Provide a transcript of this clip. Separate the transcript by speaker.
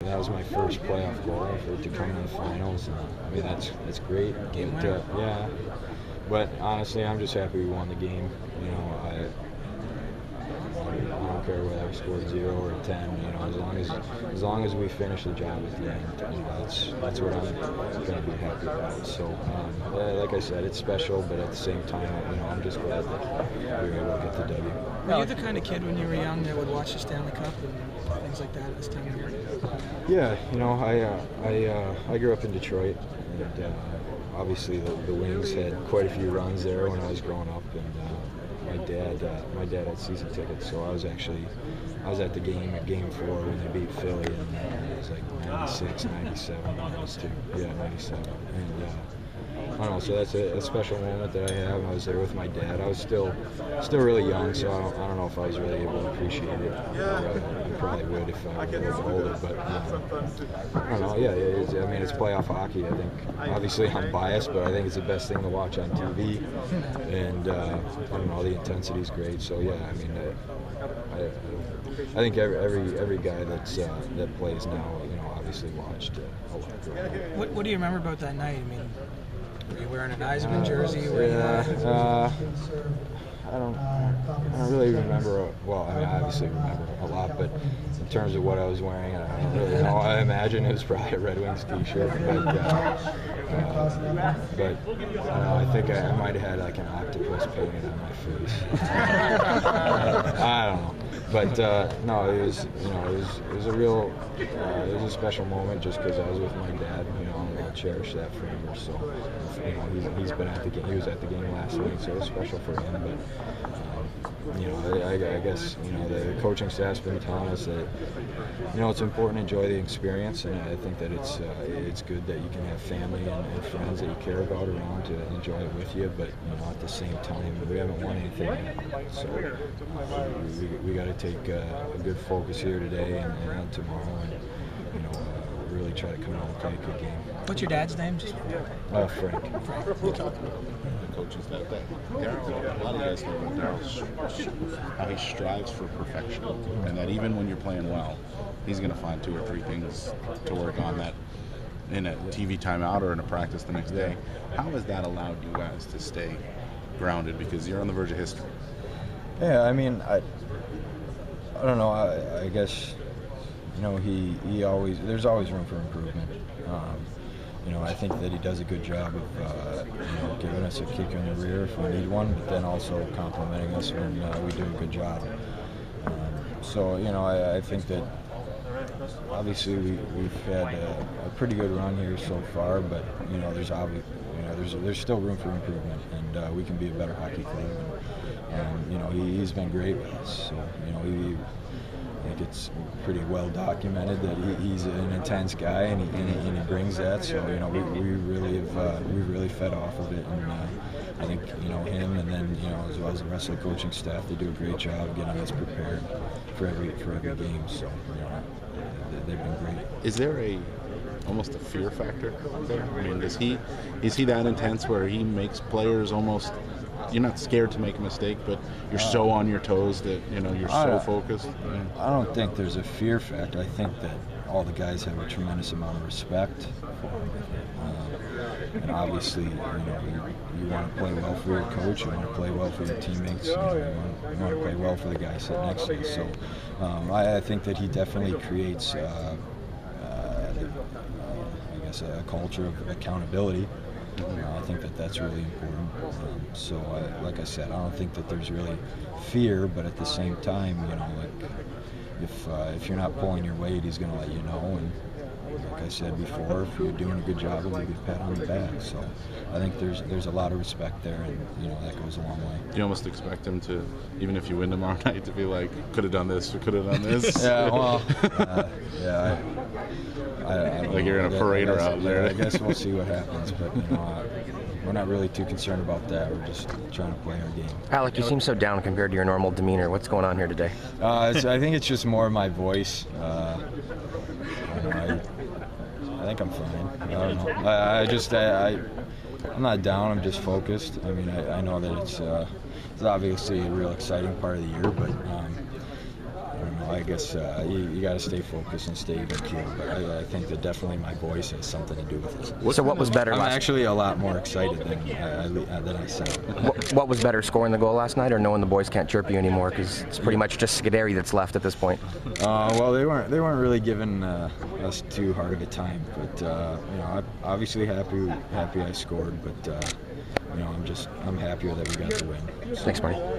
Speaker 1: That was my first playoff goal for it to come in the finals. I mean, that's great.
Speaker 2: Game winner.
Speaker 1: Yeah. But honestly, I'm just happy we won the game. You know, I don't care whether I scored 0 or 10. You know, as long as we finish the job at the end, you know, that's what I'm going to be happy about. So, like I said, it's special, but at the same time, you know, I'm just glad that we were able to get the W.
Speaker 2: Were you the kind of kid when you were young that would watch the Stanley Cup and things like that at this time of year?
Speaker 1: Yeah, you know, I grew up in Detroit, and obviously the Wings had quite a few runs there when I was growing up, and my dad had season tickets, so I was at the game at Game 4 when they beat Philly, and it was like 96, 97, 92, yeah, 97, and I don't know, so that's a special moment that I have. I was there with my dad. I was still really young, so I don't know if I was really able to appreciate it. I probably would if I was a little older, but I don't know. Yeah, I mean, it's playoff hockey. I think obviously I'm biased, but I think it's the best thing to watch on TV, and I don't know, the intensity is great. So yeah, I mean, I think every guy that plays now, you know, obviously watched a lot.
Speaker 2: What do you remember about that night? I mean, were you wearing an Eisman jersey?
Speaker 1: I don't really remember. Well, I mean, I obviously remember a lot, but in terms of what I was wearing, I don't really know. I imagine it was probably a Red Wings T-shirt, but I think I might have had like an octopus painted on my face. I don't know. But no, it was a real, it was a special moment just because I was with my dad. You know, I'll cherish that forever. So, you know, he's been at the game. He was at the game last week, so it was special for him. But you know, I guess, you know, the coaching staff's been telling us that, you know, it's important to enjoy the experience, and I think that it's good that you can have family and friends that you care about around to enjoy it with you. But you know, at the same time, we haven't won anything yet, so we got to take a good focus here today and tomorrow, and you know, really try to come out and play a good game.
Speaker 2: What's your dad's name?
Speaker 1: Frank.
Speaker 3: You talk about the coaches that Darryl, a lot of guys know about Darryl, how he strives for perfection, and that even when you're playing well, he's going to find 2 or 3 things to work on that in a TV timeout or in a practice the next day. How has that allowed you guys to stay grounded? Because you're on the verge of history.
Speaker 1: Yeah, I mean, I don't know. I guess, you know, there's always room for improvement. You know, I think that he does a good job of, you know, giving us a kick in the rear if we need one, but then also complimenting us when we do a good job. So, you know, I think that obviously we've had a pretty good run here so far, but you know, there's still room for improvement, and we can be a better hockey club. And you know, he's been great with us. So, you know, I think it's pretty well documented that he's an intense guy, and he brings that. So, you know, we really fed off of it, and I think, you know, him, and then, you know, as well as the rest of the coaching staff, they do a great job getting us prepared for every game. So, you know, they've been great.
Speaker 3: Is there almost a fear factor there? I mean, is he that intense where he makes players almost? You're not scared to make a mistake, but you're so on your toes that, you know, you're so focused.
Speaker 1: I don't think there's a fear factor. I think that all the guys have a tremendous amount of respect for him. And obviously, you know, you want to play well for your coach, you want to play well for your teammates, you want to play well for the guy sitting next to you. So I think that he definitely creates, I guess, a culture of accountability. I think that that's really important. So, like I said, I don't think that there's really fear, but at the same time, you know, like if you're not pulling your weight, he's going to let you know. And like I said before, if you're doing a good job, you'll get a pat on the back. So, I think there's a lot of respect there, and you know, that goes a long way.
Speaker 3: You almost expect him to, even if you win tomorrow night, to be like, could have done this or could have done this.
Speaker 1: Yeah, well, yeah. I
Speaker 3: like you're in a parader out there.
Speaker 1: Yeah, I guess we'll see what happens, but you know, we're not really too concerned about that. We're just trying to play our game.
Speaker 4: Alec, you seem so down compared to your normal demeanor. What's going on here today?
Speaker 1: I think it's just more my voice. I think I'm fine. I don't know. I'm not down. I'm just focused. I mean, I know that it's obviously a real exciting part of the year, but I don't know. I guess you got to stay focused and stay even keel. But I think that definitely my voice has something to do with it.
Speaker 4: So what was better
Speaker 1: I'm
Speaker 4: last?
Speaker 1: actually a lot more excited than I sound.
Speaker 4: What was better, scoring the goal last night, or knowing the boys can't chirp you anymore because it's pretty much just Scuderi that's left at this point?
Speaker 1: Well, they weren't really giving us too hard of a time. But I'm obviously happy I scored. But I'm happier that we got the win.
Speaker 4: Thanks, Marty.